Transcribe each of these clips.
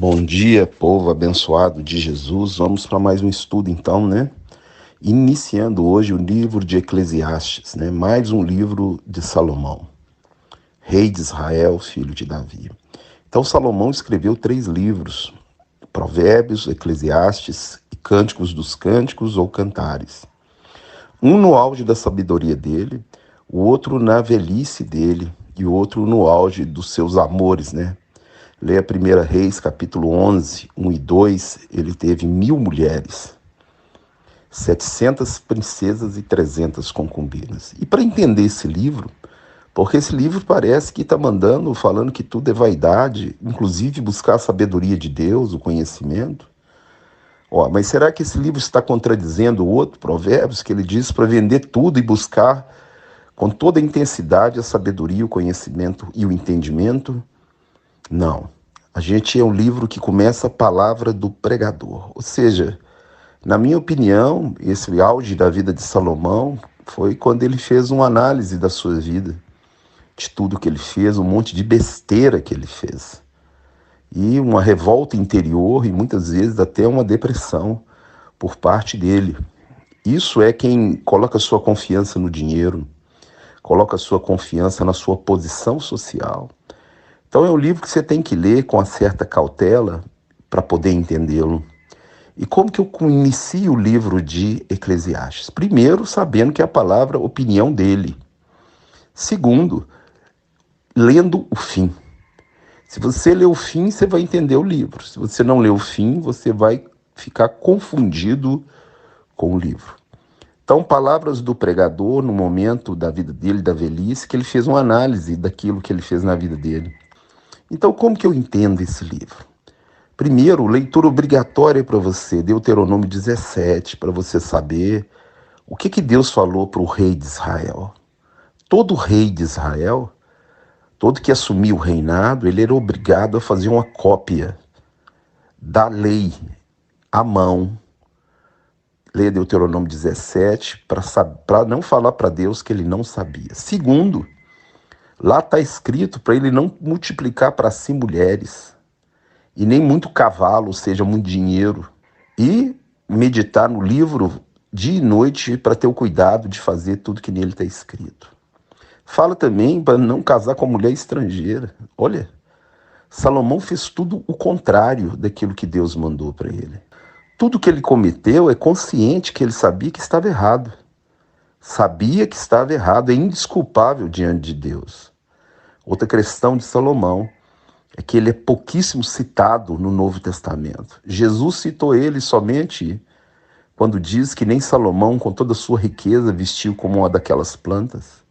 Bom dia, povo abençoado de Jesus. Vamos para mais um estudo então, né? Iniciando hoje o livro de Eclesiastes, né? Mais um livro de Salomão, rei de Israel, filho de Davi. Então Salomão escreveu 3 livros: Provérbios, Eclesiastes e Cânticos dos Cânticos ou Cantares. Um no auge da sabedoria dele, o outro na velhice dele e o outro no auge dos seus amores, né? Leia 1 Reis, capítulo 11, 1 e 2, ele teve 1000 mulheres, 700 princesas e 300 concubinas. E para entender esse livro, porque esse livro parece que está falando que tudo é vaidade, inclusive buscar a sabedoria de Deus, o conhecimento. Mas será que esse livro está contradizendo o outro, Provérbios, que ele diz para vender tudo e buscar com toda a intensidade a sabedoria, o conhecimento e o entendimento? Não. A gente é um livro que começa a palavra do pregador. Ou seja, na minha opinião, esse auge da vida de Salomão foi quando ele fez uma análise da sua vida, de tudo que ele fez, um monte de besteira que ele fez. E uma revolta interior e muitas vezes até uma depressão por parte dele. Isso é quem coloca sua confiança no dinheiro, coloca sua confiança na sua posição social. Então é um livro que você tem que ler com uma certa cautela para poder entendê-lo. E como que eu inicio o livro de Eclesiastes? Primeiro, sabendo que é a palavra opinião dele. Segundo, lendo o fim. Se você ler o fim, você vai entender o livro. Se você não ler o fim, você vai ficar confundido com o livro. Então, palavras do pregador no momento da vida dele, da velhice, que ele fez uma análise daquilo que ele fez na vida dele. Então, como que eu entendo esse livro? Primeiro, leitura obrigatória para você, Deuteronômio 17, para você saber o que Deus falou para o rei de Israel. Todo rei de Israel, todo que assumiu o reinado, ele era obrigado a fazer uma cópia da lei à mão. Leia Deuteronômio 17 para não falar para Deus que ele não sabia. Segundo, lá está escrito para ele não multiplicar para si mulheres, e nem muito cavalo, ou seja, muito dinheiro. E meditar no livro dia e noite para ter o cuidado de fazer tudo que nele está escrito. Fala também para não casar com mulher estrangeira. Olha, Salomão fez tudo o contrário daquilo que Deus mandou para ele. Tudo que ele cometeu é consciente que ele sabia que estava errado. Sabia que estava errado, é indesculpável diante de Deus. Outra questão de Salomão é que ele é pouquíssimo citado no Novo Testamento. Jesus citou ele somente quando diz que nem Salomão, com toda a sua riqueza, vestiu como uma daquelas plantas.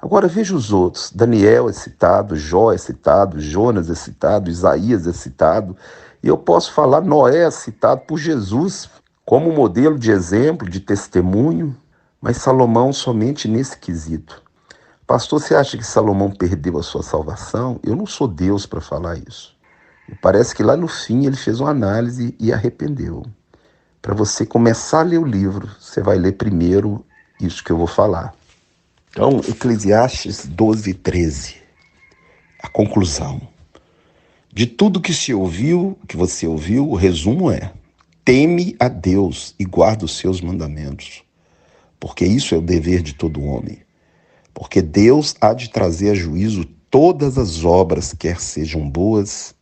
Agora veja os outros. Daniel é citado, Jó é citado, Jonas é citado, Isaías é citado. E eu posso falar, Noé é citado por Jesus como modelo de exemplo, de testemunho, mas Salomão somente nesse quesito. Pastor, você acha que Salomão perdeu a sua salvação? Eu não sou Deus para falar isso. E parece que lá no fim ele fez uma análise e arrependeu. Para você começar a ler o livro, você vai ler primeiro isso que eu vou falar. Então, Eclesiastes 12, 13. A conclusão. De tudo que você ouviu, o resumo é: teme a Deus e guarda os seus mandamentos, porque isso é o dever de todo homem. Porque Deus há de trazer a juízo todas as obras, quer sejam boas,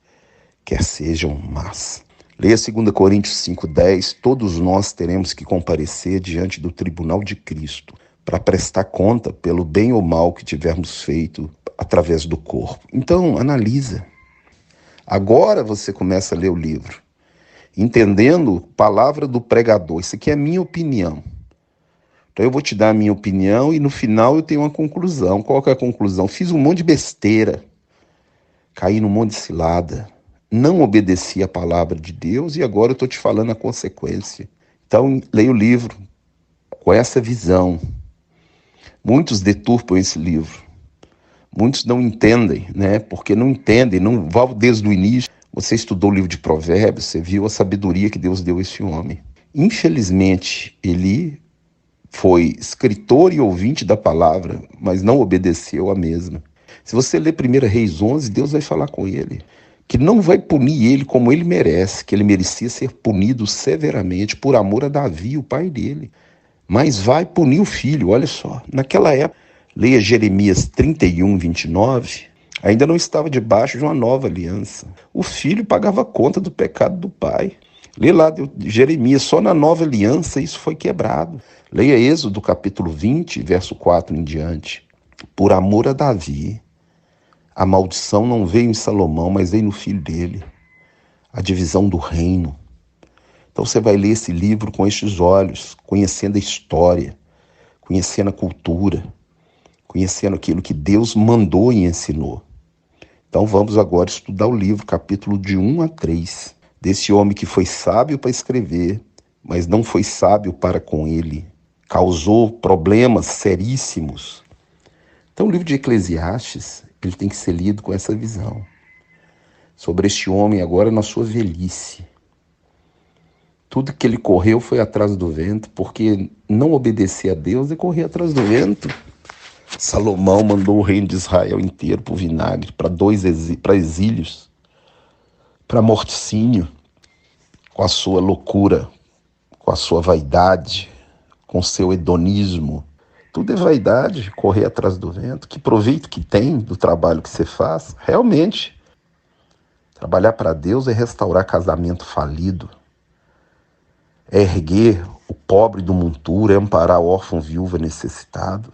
quer sejam más. Leia 2 Coríntios 5,10. Todos nós teremos que comparecer diante do tribunal de Cristo para prestar conta pelo bem ou mal que tivermos feito através do corpo. Então, analisa. Agora você começa a ler o livro, entendendo a palavra do pregador. Isso aqui é a minha opinião. Então eu vou te dar a minha opinião e no final eu tenho uma conclusão. Qual que é a conclusão? Fiz um monte de besteira, caí num monte de cilada, não obedeci a palavra de Deus e agora eu estou te falando a consequência. Então leia o livro com essa visão. Muitos deturpam esse livro. Muitos não entendem, né? Porque não entendem, não vão desde o início. Você estudou o livro de Provérbios, você viu a sabedoria que Deus deu a esse homem. Infelizmente, ele foi escritor e ouvinte da palavra, mas não obedeceu a mesma. Se você ler 1 Reis 11, Deus vai falar com ele. que não vai punir ele como ele merece, que ele merecia ser punido severamente por amor a Davi, o pai dele. Mas vai punir o filho, olha só. Naquela época, leia Jeremias 31, 29, ainda não estava debaixo de uma nova aliança. O filho pagava a conta do pecado do pai. Lê lá Jeremias, só na nova aliança isso foi quebrado. Leia Êxodo capítulo 20, verso 4 em diante. Por amor a Davi, a maldição não veio em Salomão, mas veio no filho dele. A divisão do reino. Então você vai ler esse livro com estes olhos, conhecendo a história, conhecendo a cultura, conhecendo aquilo que Deus mandou e ensinou. Então vamos agora estudar o livro, capítulo de 1 a 3, desse homem que foi sábio para escrever, mas não foi sábio para com ele. Causou problemas seríssimos. Então o livro de Eclesiastes, ele tem que ser lido com essa visão. Sobre este homem agora na sua velhice. Tudo que ele correu foi atrás do vento, porque não obedecer a Deus é correr atrás do vento. Salomão mandou o reino de Israel inteiro para o vinagre, para exílios, para morticínio, com a sua loucura, com a sua vaidade, com o seu hedonismo. Tudo é vaidade, correr atrás do vento. Que proveito que tem do trabalho que você faz? Realmente, trabalhar para Deus é restaurar casamento falido, é erguer o pobre do monturo, é amparar o órfão, viúva necessitado,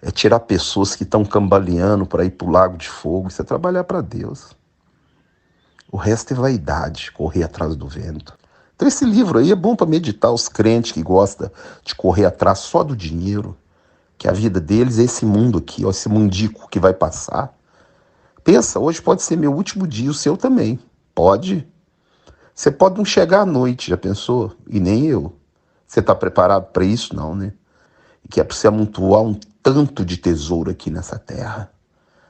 é tirar pessoas que estão cambaleando para ir para o lago de fogo. Isso é trabalhar para Deus. O resto é vaidade, correr atrás do vento. Então esse livro aí é bom para meditar os crentes que gostam de correr atrás só do dinheiro, que a vida deles é esse mundo aqui, ó, esse mundico que vai passar. Pensa, hoje pode ser meu último dia, o seu também. Pode. Você pode não chegar à noite, já pensou? E nem eu. Você está preparado para isso? Não, né? E que é para você amontoar um tanto de tesouro aqui nessa terra.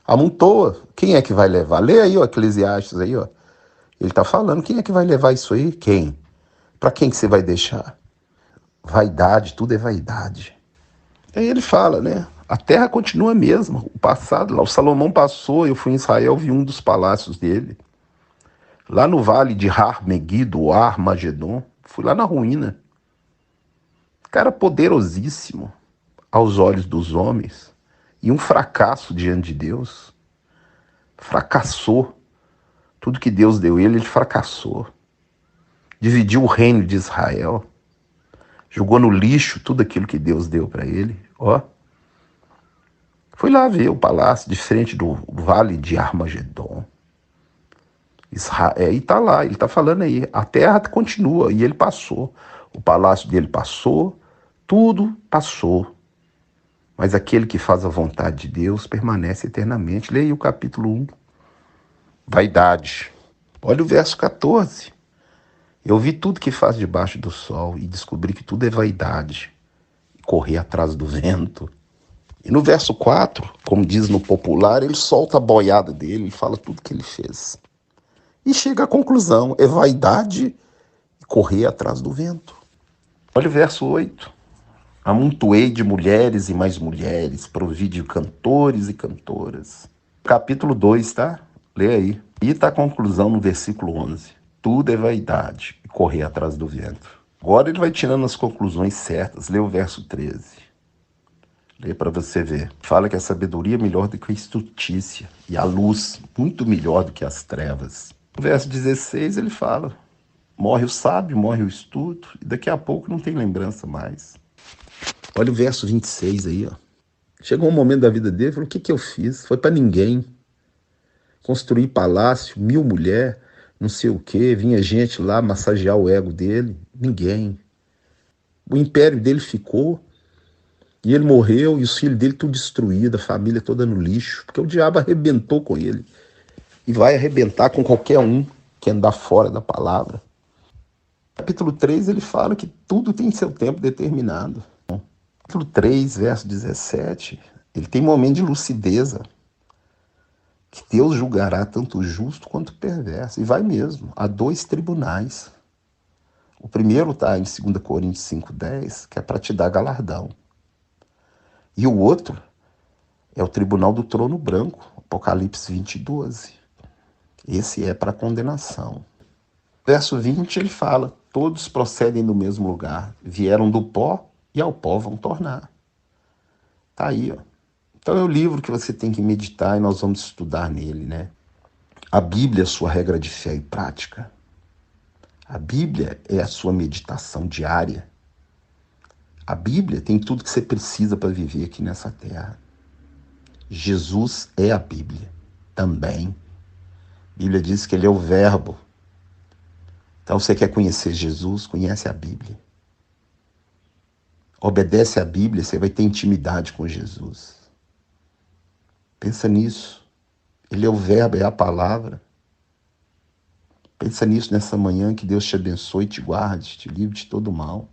Amontoa. Quem é que vai levar? Lê aí, ó, Eclesiastes aí, ó. Ele está falando, quem é que vai levar isso aí? Quem? Para quem que você vai deixar? Vaidade, tudo é vaidade. Aí ele fala, né? A terra continua a mesma. O passado, lá o Salomão passou, eu fui em Israel, vi um dos palácios dele. Lá no vale de Har Megido, ou Armagedon, fui lá na ruína. Cara poderosíssimo aos olhos dos homens e um fracasso diante de Deus. Fracassou. Tudo que Deus deu ele fracassou. Dividiu o reino de Israel. Jogou no lixo tudo aquilo que Deus deu para ele. Ó. Fui lá ver o palácio de frente do vale de Armagedon. E tá lá, ele tá falando aí. A terra continua e ele passou. O palácio dele passou, tudo passou. Mas aquele que faz a vontade de Deus permanece eternamente. Leia o capítulo 1. Vaidade. Olha o verso 14. Eu vi tudo que faz debaixo do sol e descobri que tudo é vaidade. Correr atrás do vento. E no verso 4, como diz no popular, ele solta a boiada dele, ele fala tudo que ele fez. E chega à conclusão, é vaidade e correr atrás do vento. Olha o verso 8. Amontoei de mulheres e mais mulheres, provi de cantores e cantoras. Capítulo 2, tá? Lê aí. E tá a conclusão no versículo 11. Tudo é vaidade e correr atrás do vento. Agora ele vai tirando as conclusões certas. Lê o verso 13. Lê para você ver. Fala que a sabedoria é melhor do que a estultícia e a luz muito melhor do que as trevas. No verso 16 ele fala, morre o sábio, morre o estudo e daqui a pouco não tem lembrança mais. Olha o verso 26 aí, ó. Chegou um momento da vida dele, falou, o que que eu fiz? Foi para ninguém. Construí palácio, 1000 mulheres, não sei o quê, vinha gente lá massagear o ego dele. Ninguém. O império dele ficou, e ele morreu, e os filhos dele tudo destruído, a família toda no lixo, porque o diabo arrebentou com ele. E vai arrebentar com qualquer um que andar fora da palavra. Capítulo 3, ele fala que tudo tem seu tempo determinado. Capítulo 3, verso 17, ele tem momento de lucideza, que Deus julgará tanto o justo quanto o perverso. E vai mesmo, há 2 tribunais. O primeiro está em 2 Coríntios 5,10, que é para te dar galardão. E o outro é o tribunal do trono branco, Apocalipse 20:12. Esse é para condenação. Verso 20 ele fala: todos procedem do mesmo lugar, vieram do pó e ao pó vão tornar. Tá aí, ó. Então é o livro que você tem que meditar e nós vamos estudar nele, né? A Bíblia é a sua regra de fé e prática. A Bíblia é a sua meditação diária. A Bíblia tem tudo que você precisa para viver aqui nessa terra. Jesus é a Bíblia também. A Bíblia diz que ele é o Verbo. Então você quer conhecer Jesus, conhece a Bíblia. Obedece à Bíblia, você vai ter intimidade com Jesus. Pensa nisso. Ele é o Verbo, é a palavra. Pensa nisso nessa manhã, que Deus te abençoe, te guarde, te livre de todo mal.